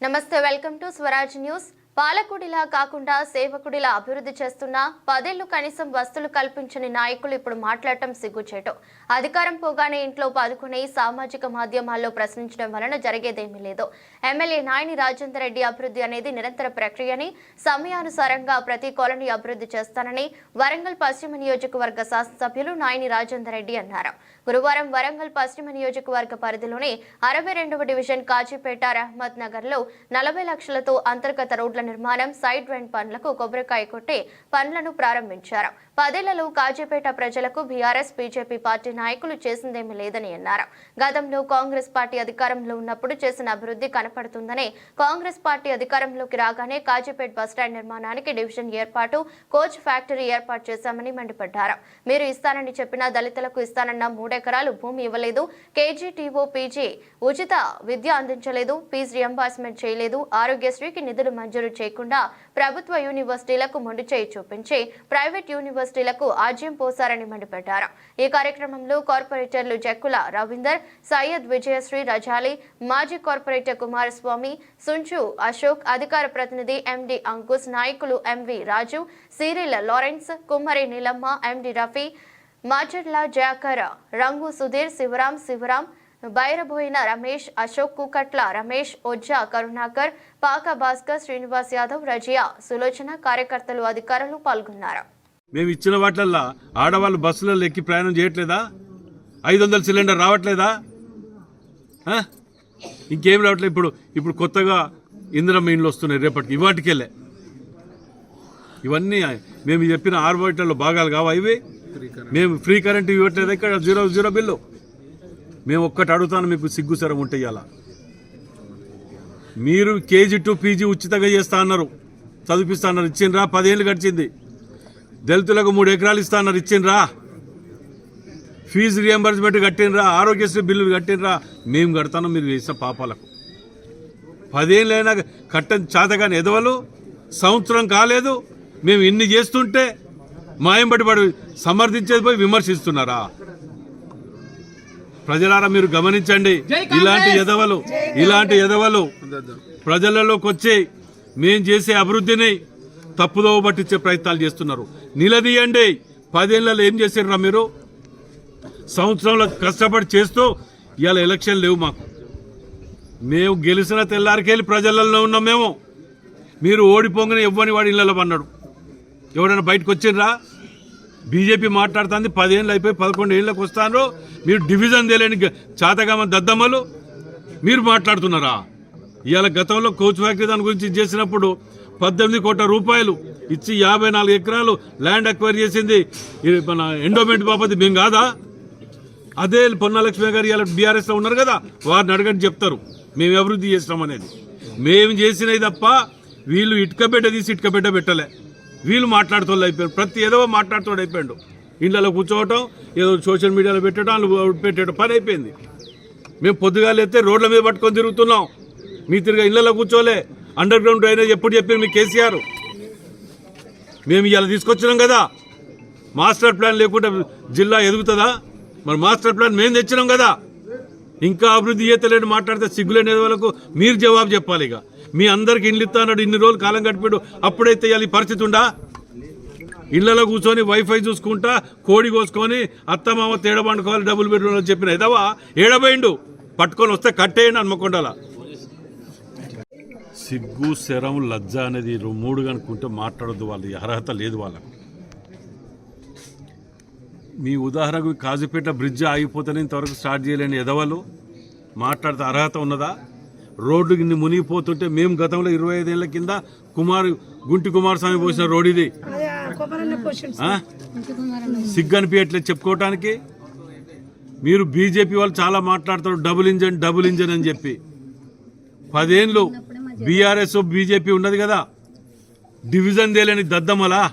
నమస్తే, welcome to Swaraj news. పాలకుడిలా కాకుండా సేవకుడిలా అభివృద్ధి చేస్తున్న 10 ఏళ్లు కనీసం వస్తువులు కల్పించని నాయకులు ఇప్పుడు మాట్లాడటం సిగ్గుచేటు. అధికారం పోగానే ఇంట్లో పదుకుని సామాజిక మాధ్యమాల్లో ప్రశ్నించడం వలన జరిగేదేమీ లేదు. ఎమ్మెల్యే నాయని రాజేందర్ రెడ్డి అభివృద్ధి అనేది నిరంతర ప్రక్రియని, సమయానుసారంగా ప్రతి కాలనీ అభివృద్ధి చేస్తానని వరంగల్ పశ్చిమ నియోజకవర్గ శాసనసభ్యులు నాయని రాజేందర్ రెడ్డి అన్నారు. గురువారం వరంగల్ పశ్చిమ నియోజకవర్గ పరిధిలోని 62వ డివిజన్ కాజీపేట రహమత్ నగర్ లో 40 లక్షలతో అంతర్గత రోడ్ల నిర్మాణం, సైడ్ వెంట్ పనులకు కొబ్బరికాయ కొట్టి పనులను ప్రారంభించారు. 10 ఏళ్లలో కాజీపేట ప్రజలకు బీఆర్ఎస్, బీజేపీ పార్టీ నాయకులు చేసిందేమీ లేదని అన్నారు. గతంలో కాంగ్రెస్ పార్టీ అధికారంలో ఉన్నప్పుడు చేసిన అభివృద్ధి కనపడుతుందని, కాంగ్రెస్ పార్టీ అధికారంలోకి రాగానే కాజీపేట బస్టాండ్ నిర్మాణానికి డివిజన్ ఏర్పాటు, కోచ్ ఫ్యాక్టరీ ఏర్పాటు చేశామని మండిపడ్డారు. మీరు ఇస్తానని చెప్పిన దళితులకు ఇస్తానన్న 3 ఎకరాలు భూమి ఇవ్వలేదు, కేజీటీఓ పీజీ ఉచిత విద్య అందించలేదు, ఫీజు రియంబర్స్మెంట్ చేయలేదు, ఆరోగ్యశ్రీకి నిధులు మంజూరు చేయకుండా ప్రభుత్వ యూనివర్సిటీలకు మొండి చేయి చూపించి ప్రైవేట్ యూనివర్సిటీలకు ఆజ్యం పోసారని మండిపడ్డారు. ఈ కార్యక్రమంలో కార్పొరేటర్లు జక్కుల రవీందర్, సయ్యద్ విజయశ్రీ రజాలి, మాజీ కార్పొరేటర్ కుమారస్వామి, సుంచు అశోక్, అధికార ప్రతినిధి ఎండి అంకుశ్, నాయకులు ఎంవి రాజు, సిరిల్ లారెన్స్, కుమ్మరి నీలమ్మ, ఎండి రఫీ, మాచర్ల జయాకర్, రంగు సుధీర్, శివరాం, బైరబోయిన రమేష్, అశోక్, కుకట్ల రమేష్, ఒజ్జా కరుణాకర్, పాక భాస్కర్, శ్రీనివాస్ యాదవ్, రజియా, సులోచన, కార్యకర్తలు, అధికారులు పాల్గొన్నారు. మేము ఇచ్చిన వాటిల్లో ఆడవాళ్ళు బస్సులలో ఎక్కి ప్రయాణం చేయట్లేదా? 500 సిలిండర్ రావట్లేదా? ఇంకేం రావట్లేదు. ఇప్పుడు కొత్తగా ఇందిరమ్మ ఇండ్లు వస్తున్నాయి రేపటికి, ఇవాటికెళ్ళే. ఇవన్నీ మేము చెప్పిన 6 వాటిల్లో భాగాలు కావా ఇవి? మేము ఫ్రీ కరెంట్ ఇవ్వట్లేదు, ఇక్కడ 0 బిల్లు. మేము ఒక్కటి అడుగుతాను, మీకు సిగ్గుసరం ఉంటే ఇలా మీరు కేజీ2 పీజీ ఉచితంగా చేస్తా అన్నారు, చదివిస్తా అన్నారు, ఇచ్చిండ్రా? 10 ఏళ్ళు గడిచింది. దళితులకు 3 ఎకరాలు ఇస్తా అన్నారు, ఇచ్చిండ్రా? ఫీజు రియంబర్స్మెంట్ కట్టినరా? ఆరోగ్యశ్రీ బిల్లులు కట్టినరా? మేము కడతాను, మీరు వేసిన పాపాలకు. 10 ఏళ్ళైనా కట్టని చేతగాని ఎదవలు, సంవత్సరం కాలేదు మేము ఇన్ని చేస్తుంటే మాయంబడి పడి సమర్థించేది పోయి విమర్శిస్తున్నారా? ప్రజలారా మీరు గమనించండి, ఇలాంటి ఎదవలు ప్రజలలోకి వచ్చి మేం చేసే అభివృద్ధిని తప్పుదోవ పట్టించే ప్రయత్నాలు చేస్తున్నారు. నిలదీయండి. 10 ఏళ్లలో ఏం చేశారా మీరు? సంవత్సరంలో కష్టపడి చేస్తూ ఇవాళ ఎలక్షన్ లేవు మాకు. మేము గెలిచిన తెల్లారికెళ్ళి ప్రజలలో ఉన్నాం మేము. మీరు ఓడిపోగానే ఇవ్వని వాడి ఇళ్లలో పన్నాడు. ఎవడైనా బయటకు వచ్చిండ్రా? బీజేపీ మాట్లాడుతుంది 10 ఏళ్ళు అయిపోయి 11 ఏళ్ళకి వస్తాను, మీరు డివిజన్ తెలియని చాతగామ దద్దమ్మలు మీరు మాట్లాడుతున్నారా? ఇవాళ గతంలో కోచ్ ఫ్యాక్టరీ దాని గురించి చేసినప్పుడు 18 కోట్ల రూపాయలు ఇచ్చి 54 ఎకరాలు ల్యాండ్ అక్వైర్ చేసింది మన ఎండోమెంట్ బాపతి మేము కాదా? అదే పొన్నాలక్ష్మి గారు ఇవాళ బీఆర్ఎస్లో ఉన్నారు కదా, వారిని అడగండి, చెప్తారు మేము అభివృద్ధి చేస్తాం అనేది. మేము చేసినవి తప్ప వీళ్ళు ఇటుకబిడ్డ తీసి ఇటుకబిడ్డ పెట్టలే. వీళ్ళు మాట్లాడుతోళ్ళు అయిపోయారు, ప్రతి ఏదో మాట్లాడుతోడు అయిపోయాడు. ఇళ్ళలో కూర్చోవటం, ఏదో సోషల్ మీడియాలో పెట్టడం పని అయిపోయింది. మేము పొద్దుగాలు ఎత్తే రోడ్ల మీద పట్టుకొని తిరుగుతున్నాం, మీ తిరిగా ఇళ్లలో కూర్చోలే. అండర్ గ్రౌండ్ డ్రైనేజ్ ఎప్పుడు చెప్పింది మీ కేసీఆర్? మేము ఇవాళ తీసుకొచ్చినాం కదా. మాస్టర్ ప్లాన్ లేకుండా జిల్లా ఎదుగుతుందా? మరి మాస్టర్ ప్లాన్ మేము తెచ్చినాం కదా. ఇంకా అభివృద్ధి చేతలేని మాట్లాడితే సిగ్గులేని వాళ్ళకు మీరు జవాబు చెప్పాలి. ఇక మీ అందరికి ఇండ్లు ఇస్తా అన్నాడు, ఇన్ని రోజులు కాలం గడిపాడు, అప్పుడైతే ఇవాళ ఈ పరిస్థితి ఉందా? ఇళ్లలో కూర్చొని వైఫై చూసుకుంటా కోడి కోసుకొని అత్తమామ తేడా పండుకోవాలి, డబుల్ బెడ్రూమ్ అని చెప్పిన ఎదవా ఏడబోయిండు. పట్టుకొని వస్తే కట్టేయండి హన్మకొండలా. సిగ్గు, శరం, లజ్జ అనేది 3 కనుక్కుంటే మాట్లాడొద్దు. వాళ్ళ అర్హత లేదు వాళ్ళకు. మీ ఉదాహరణకు కాజీపేట బ్రిడ్జ్ ఆగిపోతేనే ఇంతవరకు స్టార్ట్ చేయలేని ఎదవలు మాట్లాడితే అర్హత ఉన్నదా? రోడ్డు ఇన్ని మునిగిపోతుంటే మేము గతంలో 25 ఏళ్ల కింద గుంటి కుమారస్వామి పోసిన రోడ్ ఇది. సిగ్గు అనిపించట్లేదు చెప్పుకోవటానికి. మీరు బీజేపీ వాళ్ళు చాలా మాట్లాడతారు, డబుల్ ఇంజన్ అని చెప్పి. 10 ఏళ్ళు బీఆర్ఎస్ బీజేపీ ఉన్నది కదా, డివిజన్ తేలేని దద్దమ్మలా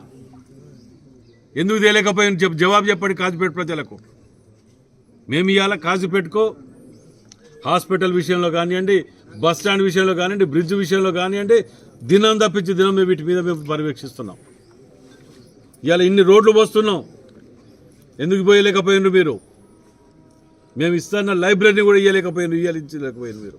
ఎందుకు తేలేకపోయిన జవాబు చెప్పండి కాజీపేట ప్రజలకు. మేము ఇవాళ కాజీపేటకు హాస్పిటల్ విషయంలో కానివ్వండి, బస్ స్టాండ్ విషయంలో కానివ్వండి, బ్రిడ్జ్ విషయంలో కానివ్వండి, దినం తప్పించి దినం మేము వీటి మీద మేము పర్యవేక్షిస్తున్నాం. ఇవాళ ఇన్ని రోడ్లు పోస్తున్నాం, ఎందుకు పోయలేకపోయినారు మీరు? మేము ఇస్తున్న లైబ్రరీని కూడా ఇవ్వలేకపోయినారు, ఇవ్వలేకపోయినారు మీరు.